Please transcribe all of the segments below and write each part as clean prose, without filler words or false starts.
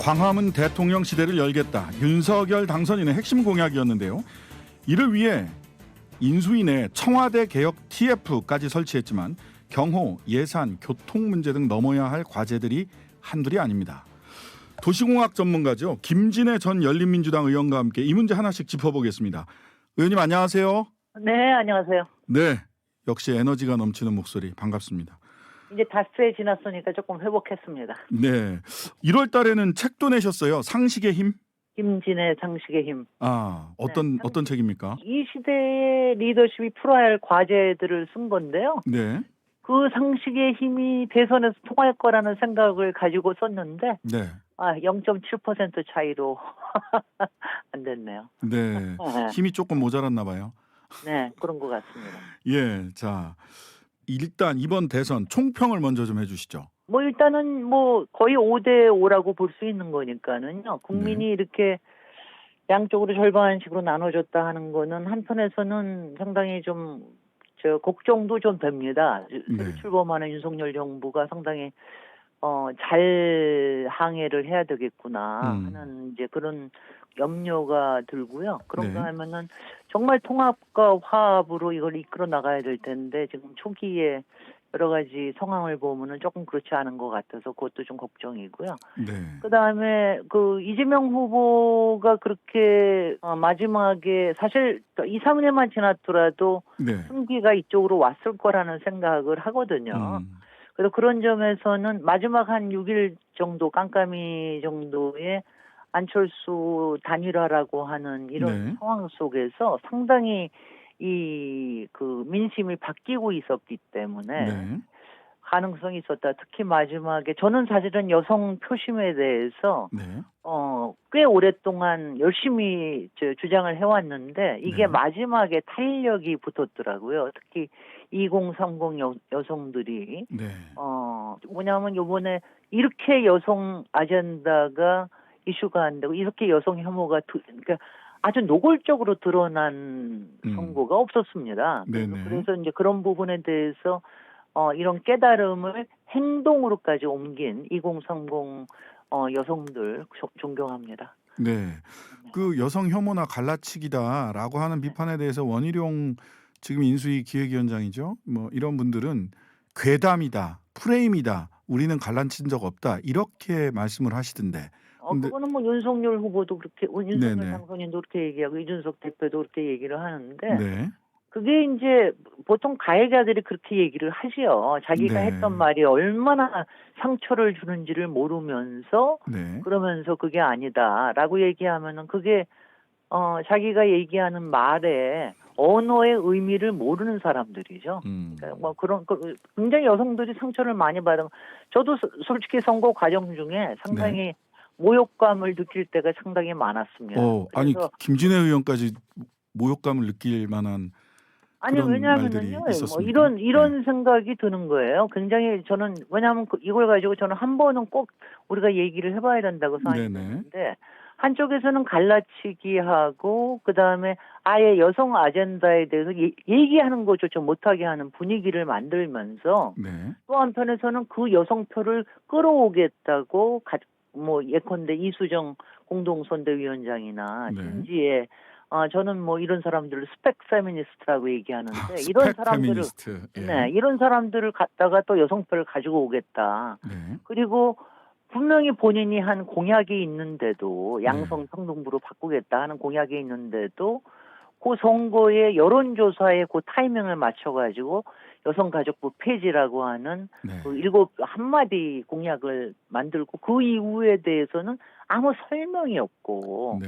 광화문 대통령 시대를 열겠다. 윤석열 당선인의 핵심 공약이었는데요. 이를 위해 인수인에 청와대 개혁 TF까지 설치했지만 경호, 예산, 교통 문제 등 넘어야 할 과제들이 한둘이 아닙니다. 도시공학 전문가죠. 김진애 전 열린민주당 의원과 함께 이 문제 하나씩 짚어보겠습니다. 의원님 안녕하세요. 네, 안녕하세요. 네, 역시 에너지가 넘치는 목소리 반갑습니다. 이제 닷새 지났으니까 조금 회복했습니다. 네, 1월 달에는 책도 내셨어요. 상식의 힘? 김진애 상식의 힘. 아, 어떤 책입니까? 이 시대의 리더십이 풀어야 할 과제들을 쓴 건데요. 네, 그 상식의 힘이 대선에서 통할 거라는 생각을 가지고 썼는데 네, 0.7% 차이로 안 됐네요. 네. 힘이 조금 모자랐나 봐요. 네, 그런 것 같습니다. 예, 자, 일단 이번 대선 총평을 먼저 좀 해주시죠. 일단은 거의 5대5라고 볼 수 있는 거니까는요. 국민이 이렇게 양쪽으로 절반씩으로 나눠졌다 하는 거는 한편에서는 상당히 좀 걱정도 좀 됩니다. 네. 출범하는 윤석열 정부가 상당히 잘 항해를 해야 되겠구나 하는 이제 그런 염려가 들고요. 그런가 네. 하면은 정말 통합과 화합으로 이걸 이끌어 나가야 될 텐데 지금 초기에 여러 가지 상황을 보면은 조금 그렇지 않은 것 같아서 그것도 좀 걱정이고요. 네. 그다음에 이재명 후보가 그렇게 마지막에 사실 2, 3년만 지났더라도 네. 승기가 이쪽으로 왔을 거라는 생각을 하거든요. 음, 그래서 그런 점에서는 마지막 한 6일 정도 깜깜이 정도의 안철수 단일화라고 하는 이런 네. 상황 속에서 상당히 민심이 바뀌고 있었기 때문에 네. 가능성이 있었다. 특히 마지막에 저는 사실은 여성 표심에 대해서 네. 꽤 오랫동안 열심히 주장을 해왔는데 이게 네. 마지막에 탄력이 붙었더라고요. 특히 2030 여성들이 네. 뭐냐면 이번에 이렇게 여성 아젠다가 이슈가 안 되고 이렇게 여성 혐오가 그러니까 아주 노골적으로 드러난 선거가 없었습니다. 네네. 그래서 이제 그런 부분에 대해서 이런 깨달음을 행동으로까지 옮긴 2030 여성들 존경합니다. 네. 그 여성 혐오나 갈라치기다라고 하는 비판에 대해서 원희룡 지금 인수위 기획위원장이죠. 이런 분들은 괴담이다, 프레임이다, 우리는 갈라친 적 없다 이렇게 말씀을 하시던데. 근데 그거는 윤석열 후보도 그렇게, 윤석열 네네. 당선인도 그렇게 얘기하고 이준석 대표도 그렇게 얘기를 하는데 네. 그게 이제 보통 가해자들이 그렇게 얘기를 하지요. 자기가 네. 했던 말이 얼마나 상처를 주는지를 모르면서 네. 그러면서 그게 아니다라고 얘기하면은 그게 자기가 얘기하는 말에 언어의 의미를 모르는 사람들이죠. 그러니까 굉장히 여성들이 상처를 많이 받은. 저도 솔직히 선거 과정 중에 상당히 모욕감을 느낄 때가 상당히 많았습니다. 아니 그래서 김진애 의원까지 모욕감을 느낄 만한 그런 말들이 왜냐하면은요, 있었습니까? 이런 생각이 드는 거예요. 굉장히 저는 왜냐하면 이걸 가지고 저는 한 번은 꼭 우리가 얘기를 해봐야 된다고 생각했는데 한쪽에서는 갈라치기하고 그 다음에 아예 여성 아젠다에 대해서 얘기하는 것조차 못하게 하는 분위기를 만들면서 또 한편에서는 그 여성표를 끌어오겠다고 예컨대 이수정 공동선대위원장이나 진지에 저는 이런 사람들을 스펙 페미니스트라고 얘기하는데 이런 사람들을 이런 사람들을 갖다가 또 여성표를 가지고 오겠다. 그리고 분명히 본인이 한 공약이 있는데도 양성 평등부로 바꾸겠다 하는 공약이 있는데도 그 선거의 여론조사의 그 타이밍을 맞춰가지고 여성가족부 폐지라고 하는 그 7한마디 공약을 만들고 그 이후에 대해서는 아무 설명이 없고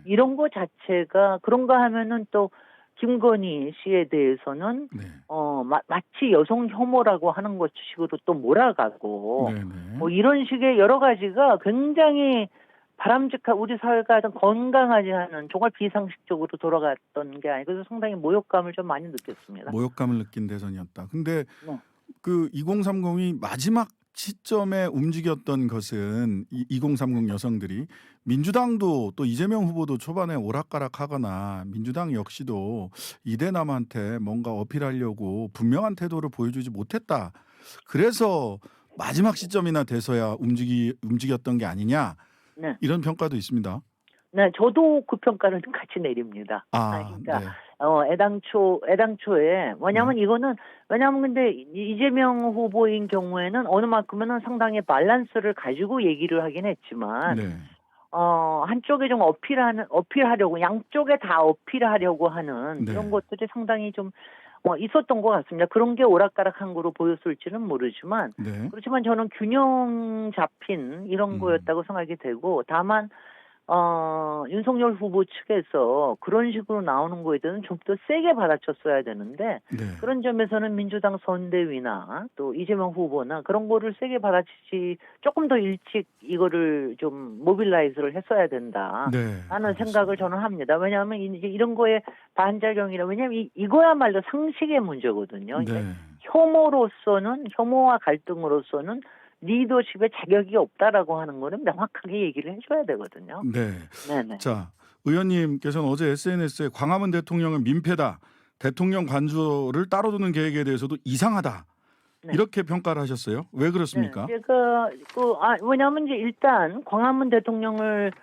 이런 거 자체가 그런가 하면은 또 김건희 씨에 대해서는 마치 여성 혐오라고 하는 것 식으로 또 몰아가고 이런 식의 여러 가지가 굉장히 바람직한 우리 사회가 좀 건강하지 않은 정말 비상식적으로 돌아갔던 게 아니고 그래서 상당히 모욕감을 좀 많이 느꼈습니다. 모욕감을 느낀 대선이었다. 근데 그 2030이 마지막 시점에 움직였던 것은 2030 여성들이 민주당도 또 이재명 후보도 초반에 오락가락하거나 민주당 역시도 이대남한테 뭔가 어필하려고 분명한 태도를 보여주지 못했다. 그래서 마지막 시점이나 돼서야 움직였던 게 아니냐. 네. 이런 평가도 있습니다. 네, 저도 그 평가를 같이 내립니다. 그러니까 네. 애당초에 왜냐하면 근데 이재명 후보인 경우에는 어느 만큼은 상당히 밸런스를 가지고 얘기를 하긴 했지만 네. 한쪽에 좀 어필하려고 양쪽에 다 어필하려고 하는 네. 이런 것들이 상당히 좀 있었던 것 같습니다. 그런 게 오락가락한 거로 보였을지는 모르지만 네. 그렇지만 저는 균형 잡힌 이런 거였다고 생각이 되고 다만 윤석열 후보 측에서 그런 식으로 나오는 거에 대해서는 좀 더 세게 받아쳤어야 되는데 네. 그런 점에서는 민주당 선대위나 또 이재명 후보나 그런 거를 세게 받아치지 조금 더 일찍 이거를 좀 모빌라이즈를 했어야 된다. 네. 라는 알겠습니다. 생각을 저는 합니다. 왜냐하면 이제 이런 거에 반작용이라 왜냐하면 이거야말로 상식의 문제거든요. 네. 그러니까 혐오와 갈등으로서는 리더십에 자격이 없다라고 하는 거는 명확하게 얘기를 해줘야 되거든요. 네. 네네. 자, 의원님께서는 어제 SNS에 광화문 대통령은 민폐다. 대통령 관저를 따로 두는 계획에 대해서도 이상하다. 네. 이렇게 평가를 하셨어요. 왜 그렇습니까? 네, 왜냐하면 이제 일단 광화문 대통령을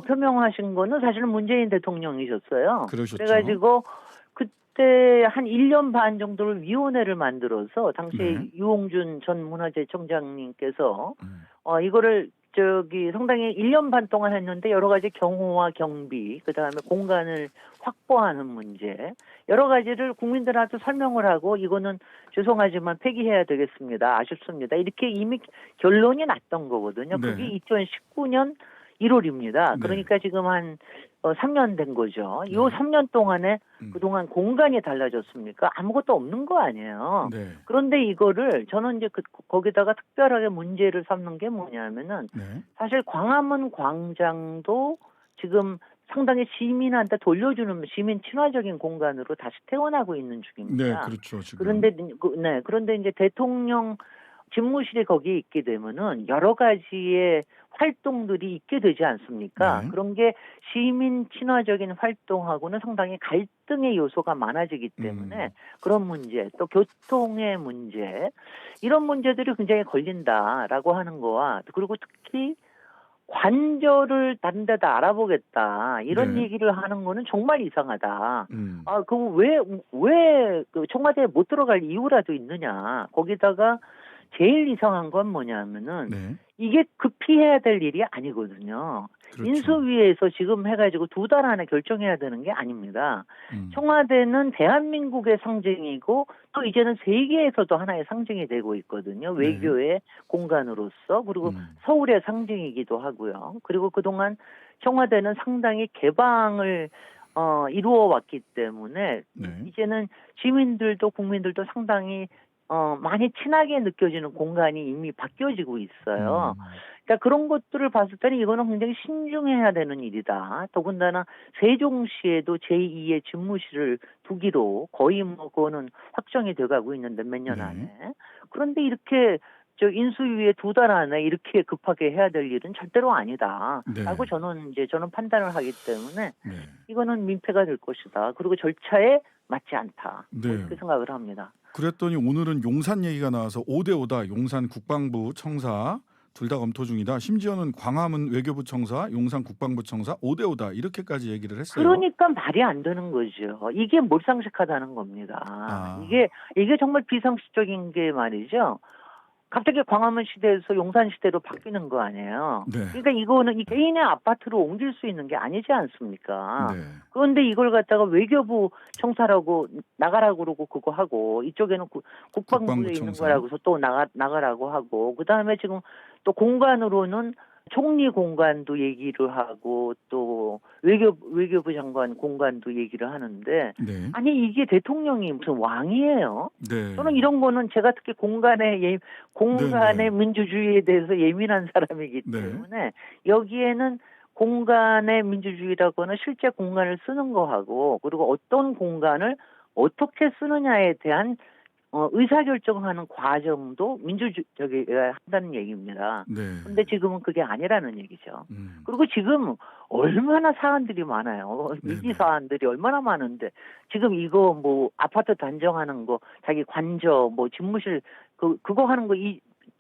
표명하신 거는 사실은 문재인 대통령이셨어요. 그러셨죠. 그래가지고 그때 한 1년 반 정도를 위원회를 만들어서 당시에 네. 유홍준 전 문화재청장님께서 이거를 상당히 1년 반 동안 했는데 여러 가지 경호와 경비, 그다음에 공간을 확보하는 문제, 여러 가지를 국민들한테 설명을 하고 이거는 죄송하지만 폐기해야 되겠습니다. 아쉽습니다. 이렇게 이미 결론이 났던 거거든요. 네. 그게 2019년 1월입니다. 네. 그러니까 지금 한 3년 된 거죠. 이 3년 동안에 그동안 공간이 달라졌습니까? 아무것도 없는 거 아니에요. 네. 그런데 이거를 저는 이제 거기다가 특별하게 문제를 삼는 게 뭐냐면은 네. 사실 광화문 광장도 지금 상당히 시민한테 돌려주는 시민 친화적인 공간으로 다시 태어나고 있는 중입니다. 네, 그렇죠. 지금. 그런데 이제 대통령 집무실이 거기에 있게 되면은 여러 가지의 활동들이 있게 되지 않습니까? 네. 그런 게 시민 친화적인 활동하고는 상당히 갈등의 요소가 많아지기 때문에 그런 문제, 또 교통의 문제, 이런 문제들이 굉장히 걸린다라고 하는 거와 그리고 특히 관저를 다른 데다 알아보겠다 이런 네. 얘기를 하는 거는 정말 이상하다. 왜 청와대에 못 들어갈 이유라도 있느냐. 거기다가 제일 이상한 건 뭐냐면은 네. 이게 급히 해야 될 일이 아니거든요. 그렇죠. 인수위에서 지금 해가지고 2달 안에 결정해야 되는 게 아닙니다. 청와대는 대한민국의 상징이고 또 이제는 세계에서도 하나의 상징이 되고 있거든요. 네. 외교의 공간으로서 그리고 서울의 상징이기도 하고요. 그리고 그동안 청와대는 상당히 개방을 이루어 왔기 때문에 네. 이제는 시민들도 국민들도 상당히 많이 친하게 느껴지는 공간이 이미 바뀌어지고 있어요. 그러니까 그런 것들을 봤을 때는 이거는 굉장히 신중해야 되는 일이다. 더군다나 세종시에도 제2의 집무실을 두기로 거의 그거는 확정이 돼가고 있는데 몇 년 안에. 그런데 이렇게 인수위에 2달 안에 이렇게 급하게 해야 될 일은 절대로 아니다. 네. 라고 저는 판단을 하기 때문에 네. 이거는 민폐가 될 것이다. 그리고 절차에 맞지 않다. 네. 그렇게 생각을 합니다. 그랬더니 오늘은 용산 얘기가 나와서 5대5다. 용산 국방부 청사 둘 다 검토 중이다. 심지어는 광화문 외교부 청사, 용산 국방부 청사 5대5다. 이렇게까지 얘기를 했어요. 그러니까 말이 안 되는 거죠. 이게 몰상식하다는 겁니다. 이게 정말 비상식적인 게 말이죠. 갑자기 광화문 시대에서 용산 시대로 바뀌는 거 아니에요. 네. 그러니까 이거는 이 개인의 아파트로 옮길 수 있는 게 아니지 않습니까? 네. 그런데 이걸 갖다가 외교부 청사라고 나가라고 그러고 그거 하고 이쪽에는 국방부에 있는 청사. 거라고서 또 나가라고 하고 그다음에 지금 또 공간으로는 총리 공간도 얘기를 하고 또 외교부 장관 공간도 얘기를 하는데 네. 아니 이게 대통령이 무슨 왕이에요? 네. 저는 이런 거는 제가 특히 공간의 민주주의에 대해서 예민한 사람이기 때문에 여기에는 공간의 민주주의라고는 실제 공간을 쓰는 거하고 그리고 어떤 공간을 어떻게 쓰느냐에 대한 의사결정하는 과정도 민주적이어야 한다는 얘기입니다. 그런데 지금은 그게 아니라는 얘기죠. 그리고 지금 얼마나 사안들이 많아요. 위기 사안들이 얼마나 많은데 지금 이거 아파트 단정하는 거 자기 관저 집무실 그거 하는 거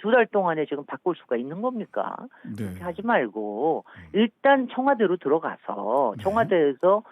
두 달 동안에 지금 바꿀 수가 있는 겁니까? 네. 그렇게 하지 말고 일단 청와대로 들어가서 네. 청와대에서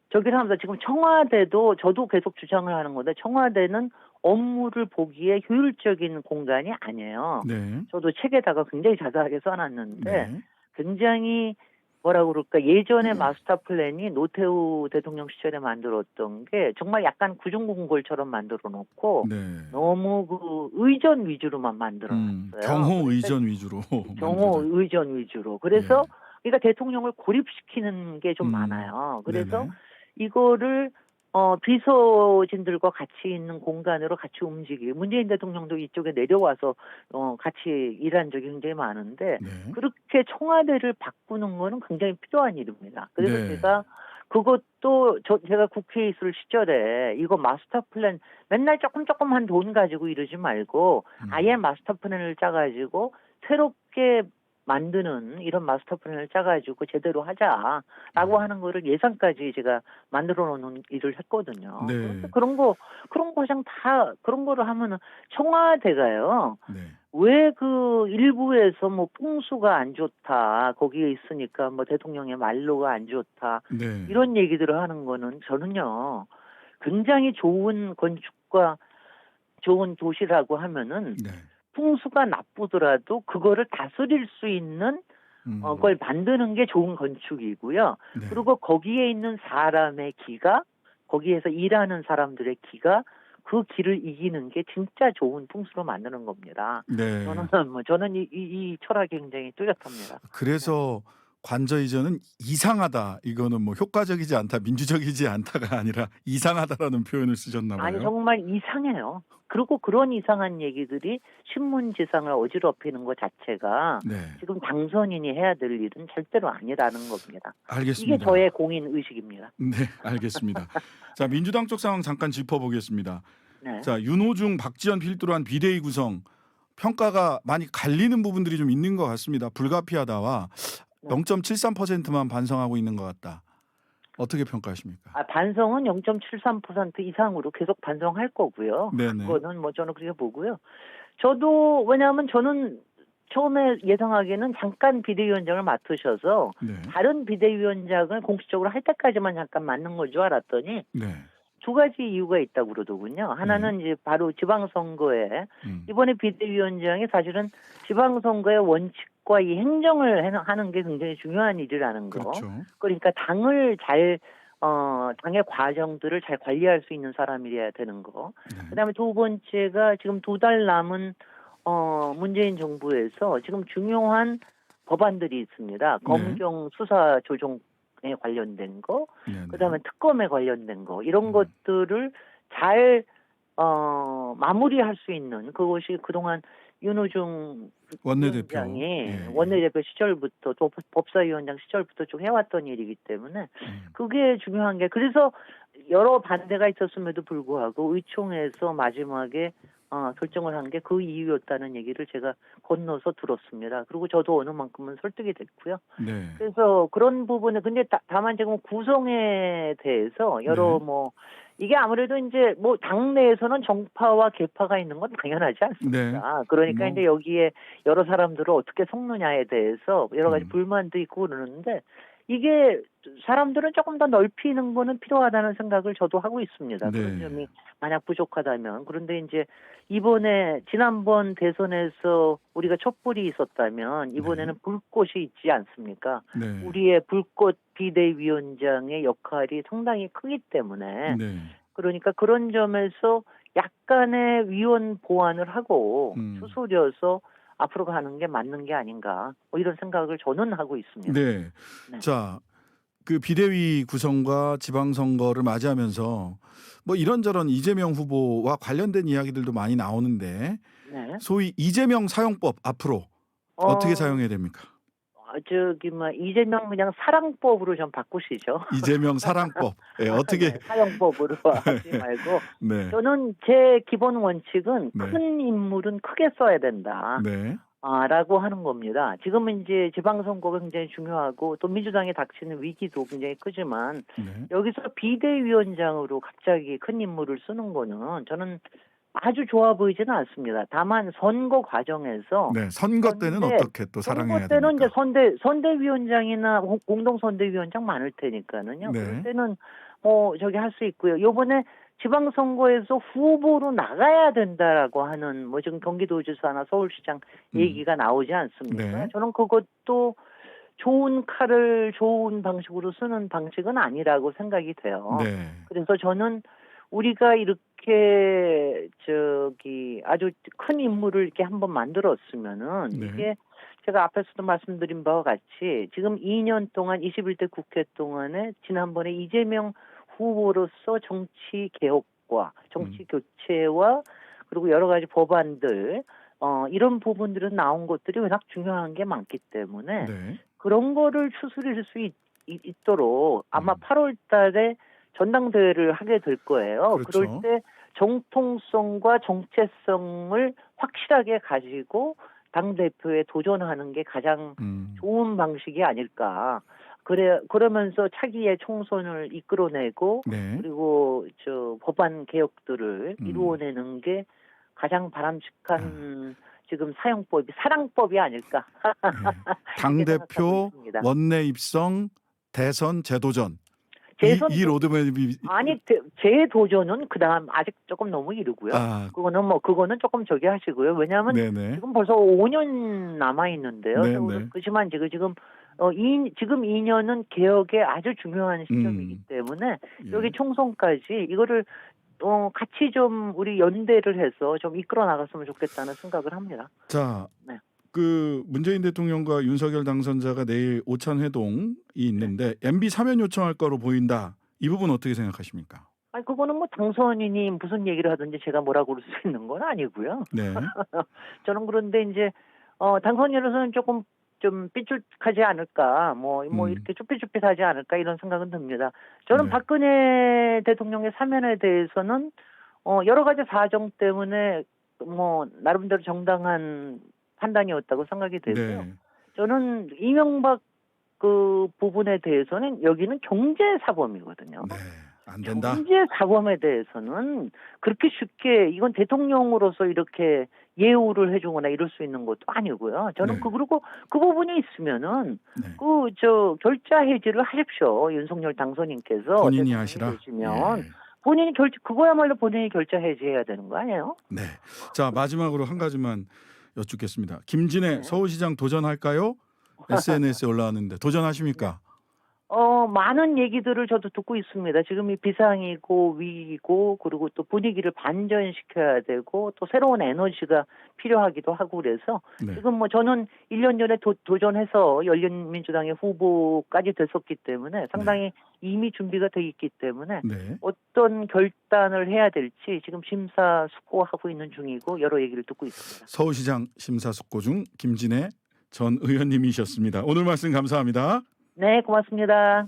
저기를 하면서 지금 청와대도 저도 계속 주장을 하는 건데 청와대는 업무를 보기에 효율적인 공간이 아니에요. 네. 저도 책에다가 굉장히 자세하게 써놨는데 네. 굉장히 뭐라고 그럴까 예전에 마스터 플랜이 노태우 대통령 시절에 만들었던 게 정말 약간 구중궁궐처럼 만들어 놓고 네. 너무 그 의전 위주로만 만들어 놨어요. 경호 의전 위주로 경호 만들어져. 의전 위주로. 그래서 예. 그러니까 대통령을 고립시키는 게 좀 음. 많아요. 그래서 네네. 이거를 비서진들과 같이 있는 공간으로 같이 움직이고 문재인 대통령도 이쪽에 내려와서 같이 일한 적이 굉장히 많은데 네. 그렇게 청와대를 바꾸는 거는 굉장히 필요한 일입니다. 그래서 네. 제가 그것도 제가 국회에 있을 시절에 이거 마스터 플랜 맨날 조금한 돈 가지고 이러지 말고 아예 마스터 플랜을 짜가지고 새롭게 만드는 이런 마스터 플랜을 짜가지고 제대로 하자라고 하는 거를 예산까지 제가 만들어 놓는 일을 했거든요. 네. 그런데 그런 거 그냥 다 그런 거를 하면은 청와대가요. 네. 왜 그 일부에서 뭐 풍수가 안 좋다 거기에 있으니까 뭐 대통령의 말로가 안 좋다 네. 이런 얘기들을 하는 거는 저는요 굉장히 좋은 건축과 좋은 도시라고 하면은 네. 풍수가 나쁘더라도 그거를 다스릴 수 있는 그걸 만드는 게 좋은 건축이고요. 네. 그리고 거기에 있는 사람의 기가 거기에서 일하는 사람들의 기가 그 길을 이기는 게 진짜 좋은 풍수로 만드는 겁니다. 네. 저는 이 철학이 굉장히 뚜렷합니다. 그래서 관저 이전은 이상하다. 이거는 뭐 효과적이지 않다, 민주적이지 않다가 아니라 이상하다라는 표현을 쓰셨나 봐요. 아니 정말 이상해요. 그리고 그런 이상한 얘기들이 신문지상을 어지럽히는 것 자체가 네. 지금 당선인이 해야 될 일은 절대로 아니라는 겁니다. 알겠습니다. 이게 저의 공인 의식입니다. 네, 알겠습니다. 자, 민주당 쪽 상황 잠깐 짚어보겠습니다. 네. 자, 윤호중, 박지원 필두로 한 비대위 구성 평가가 많이 갈리는 부분들이 좀 있는 것 같습니다. 불가피하다와 네. 0.73%만 반성하고 있는 것 같다. 어떻게 평가하십니까? 반성은 0.73% 이상으로 계속 반성할 거고요. 네네. 그거는 뭐 저는 그렇게 보고요. 저도 왜냐하면 저는 처음에 예상하기에는 잠깐 비대위원장을 맡으셔서 네. 다른 비대위원장을 공식적으로 할 때까지만 잠깐 맡는 걸 줄 알았더니 네. 두 가지 이유가 있다고 그러더군요. 하나는 이제 바로 지방선거에 이번에 비대위원장이 사실은 지방선거의 원칙과 이 행정을 하는 게 굉장히 중요한 일이라는 거. 그렇죠. 그러니까 당을 잘 당의 과정들을 잘 관리할 수 있는 사람이어야 되는 거. 네. 그다음에 두 번째가 지금 두 달 남은 문재인 정부에서 지금 중요한 법안들이 있습니다. 검경 수사 조정에 관련된 거, 네네. 그다음에 특검에 관련된 거 이런 것들을 잘 마무리할 수 있는 그것이 그동안 윤호중 원내대표. 위원장이 예. 원내대표 시절부터 또 법사위원장 시절부터 쭉 해왔던 일이기 때문에 그게 중요한 게 그래서 여러 반대가 있었음에도 불구하고 의총에서 마지막에 결정을 한 게 그 이유였다는 얘기를 제가 건너서 들었습니다. 그리고 저도 어느 만큼은 설득이 됐고요. 네. 그래서 그런 부분에 근데 다만 지금 구성에 대해서 여러 네. 뭐 이게 아무래도 이제 뭐 당내에서는 정파와 계파가 있는 건 당연하지 않습니까? 그러니까 뭐. 이제 여기에 여러 사람들을 어떻게 섞느냐에 대해서 여러 가지 불만도 있고 그러는데 이게 사람들은 조금 더 넓히는 거는 필요하다는 생각을 저도 하고 있습니다. 네. 그런 점이 만약 부족하다면. 그런데 이제 이번에 지난번 대선에서 우리가 촛불이 있었다면 이번에는 불꽃이 있지 않습니까? 네. 우리의 불꽃 비대위원장의 역할이 상당히 크기 때문에 네. 그러니까 그런 점에서 약간의 위원 보완을 하고 추스려서 앞으로 가는 게 맞는 게 아닌가 뭐 이런 생각을 저는 하고 있습니다. 네. 네. 자, 그 비대위 구성과 지방선거를 맞이하면서 뭐 이런저런 이재명 후보와 관련된 이야기들도 많이 나오는데 네. 소위 이재명 사용법 앞으로 어떻게 사용해야 됩니까? 이재명 그냥 사랑법으로 좀 바꾸시죠. 이재명 사랑법. 네, 어떻게 네, 사용법으로 하지 말고 네. 저는 제 기본 원칙은 네. 큰 인물은 크게 써야 된다. 네. 라고 하는 겁니다. 지금은 이제 지방선거가 굉장히 중요하고 또 민주당에 닥치는 위기도 굉장히 크지만 네. 여기서 비대위원장으로 갑자기 큰 인물을 쓰는 거는 저는 아주 좋아 보이지는 않습니다. 다만 선거 과정에서 네, 선거 때는 선대- 어떻게 또 사랑해야 선거 때는 됩니까? 이제 선대위원장이나 공동 선대위원장 많을 테니까는요. 네. 그럴 때는 저기 할 수 있고요. 요번에 지방선거에서 후보로 나가야 된다라고 하는 뭐 지금 경기도지사나 서울시장 얘기가 나오지 않습니까? 네. 저는 그것도 좋은 칼을 좋은 방식으로 쓰는 방식은 아니라고 생각이 돼요. 네. 그래서 저는 우리가 이렇게 저기 아주 큰 인물을 이렇게 한번 만들었으면은 네. 이게 제가 앞에서도 말씀드린 바와 같이 지금 2년 동안 21대 국회 동안에 지난번에 이재명 후보로서 정치 개혁과 정치 교체와 그리고 여러 가지 법안들 이런 부분들은 나온 것들이 워낙 중요한 게 많기 때문에 네. 그런 거를 추스릴 수 있도록 아마 8월 달에 전당대회를 하게 될 거예요. 그렇죠. 그럴 때 정통성과 정체성을 확실하게 가지고 당대표에 도전하는 게 가장 좋은 방식이 아닐까. 그러면서 차기의 총선을 이끌어내고 네. 그리고 법안 개혁들을 이루어내는 게 가장 바람직한 지금 사랑법이 아닐까. 당 이렇게 대표 생각하고 있습니다. 원내 입성 대선 재도전. 재선 이 로드맵이 아니 재도전은 그다음 아직 조금 너무 이르고요. 아, 그거는 조금 저기 하시고요. 왜냐하면 네네. 지금 벌써 5년 남아 있는데요. 네네. 그렇지만 지금 2년은 개혁에 아주 중요한 시점이기 때문에 예. 여기 총선까지 이거를 같이 좀 우리 연대를 해서 좀 이끌어 나갔으면 좋겠다는 생각을 합니다. 자, 네. 그 문재인 대통령과 윤석열 당선자가 내일 오찬 회동이 있는데 MB 사면 요청할 거로 보인다. 이 부분 어떻게 생각하십니까? 아니 그거는 뭐 당선인이 무슨 얘기를 하든지 제가 뭐라고 그럴 수 있는 건 아니고요. 네. 저는 그런데 이제 당선인으로서는 조금 좀 삐죽하지 않을까, 뭐 이렇게 쭈삣쭈삣하지 않을까 이런 생각은 듭니다. 저는 네. 박근혜 대통령의 사면에 대해서는 여러 가지 사정 때문에 뭐 나름대로 정당한 판단이었다고 생각이 되고요. 네. 저는 이명박 그 부분에 대해서는 여기는 경제 사범이거든요. 네. 안 된다. 경제 사범에 대해서는 그렇게 쉽게 이건 대통령으로서 이렇게 예우를 해주거나 이럴 수 있는 것도 아니고요. 저는 네. 그리고 그 부분이 있으면은 네. 결자 해지를 하십시오. 윤석열 당선인께서 본인이 대통령이 하시라. 되시면 예. 본인이 그거야말로 본인이 결자 해지해야 되는 거 아니에요? 네. 자, 마지막으로 한 가지만 여쭙겠습니다. 김진애 네. 서울시장 도전할까요? SNS에 올라왔는데 도전하십니까? 많은 얘기들을 저도 듣고 있습니다. 지금이 비상이고 위기고 그리고 또 분위기를 반전시켜야 되고 또 새로운 에너지가 필요하기도 하고 그래서 네. 지금 뭐 저는 1년 전에 도전해서 열린민주당의 후보까지 됐었기 때문에 상당히 이미 준비가 돼 있기 때문에 네. 어떤 결단을 해야 될지 지금 심사숙고하고 있는 중이고 여러 얘기를 듣고 있습니다. 서울시장 심사숙고 중 김진애 전 의원님이셨습니다. 오늘 말씀 감사합니다. 네, 고맙습니다.